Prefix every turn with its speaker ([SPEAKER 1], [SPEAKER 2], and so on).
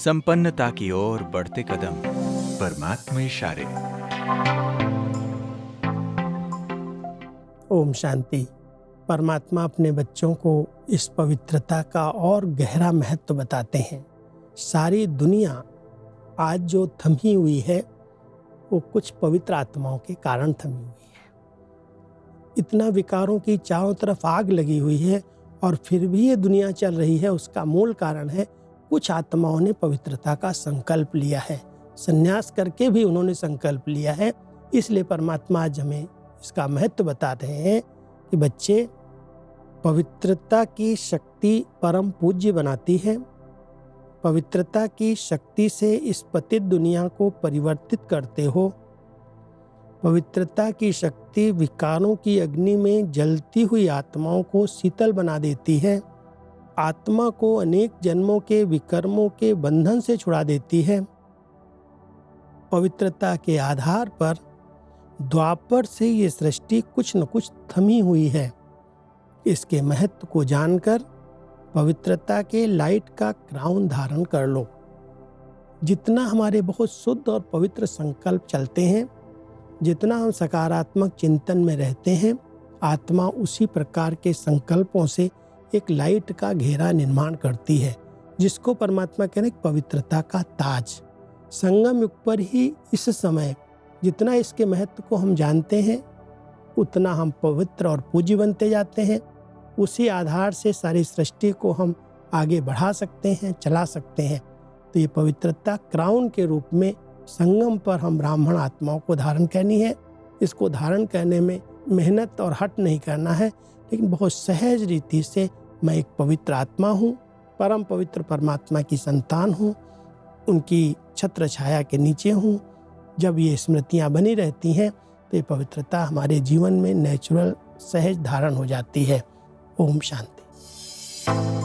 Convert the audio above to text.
[SPEAKER 1] संपन्नता की ओर बढ़ते कदम, परमात्मा इशारे।
[SPEAKER 2] ओम शांति। परमात्मा अपने बच्चों को इस पवित्रता का और गहरा महत्व बताते हैं। सारी दुनिया आज जो थमी हुई है वो कुछ पवित्र आत्माओं के कारण थमी हुई है। इतना विकारों की चारों तरफ आग लगी हुई है और फिर भी ये दुनिया चल रही है। उसका मूल कारण है कुछ आत्माओं ने पवित्रता का संकल्प लिया है। संन्यास करके भी उन्होंने संकल्प लिया है। इसलिए परमात्मा आज हमें इसका महत्व बता रहे हैं कि बच्चे, पवित्रता की शक्ति परम पूज्य बनाती है। पवित्रता की शक्ति से इस पतित दुनिया को परिवर्तित करते हो। पवित्रता की शक्ति विकारों की अग्नि में जलती हुई आत्माओं को शीतल बना देती है। आत्मा को अनेक जन्मों के विकर्मों के बंधन से छुड़ा देती है। पवित्रता के आधार पर द्वापर से ये सृष्टि कुछ न कुछ थमी हुई है। इसके महत्व को जानकर पवित्रता के लाइट का क्राउन धारण कर लो। जितना हमारे बहुत शुद्ध और पवित्र संकल्प चलते हैं, जितना हम सकारात्मक चिंतन में रहते हैं, आत्मा उसी प्रकार के संकल्पों से एक लाइट का घेरा निर्माण करती है, जिसको परमात्मा कहते हैं पवित्रता का ताज। संगम युग पर ही इस समय जितना इसके महत्व को हम जानते हैं, उतना हम पवित्र और पूज्य बनते जाते हैं। उसी आधार से सारी सृष्टि को हम आगे बढ़ा सकते हैं, चला सकते हैं। तो ये पवित्रता क्राउन के रूप में संगम पर हम ब्राह्मण आत्माओं को धारण करनी है। इसको धारण करने में मेहनत और हट नहीं करना है, लेकिन बहुत सहज रीति से मैं एक पवित्र आत्मा हूँ, परम पवित्र परमात्मा की संतान हूँ, उनकी छत्र छाया के नीचे हूँ। जब ये स्मृतियाँ बनी रहती हैं तो ये पवित्रता हमारे जीवन में नेचुरल सहज धारण हो जाती है। ओम शांति।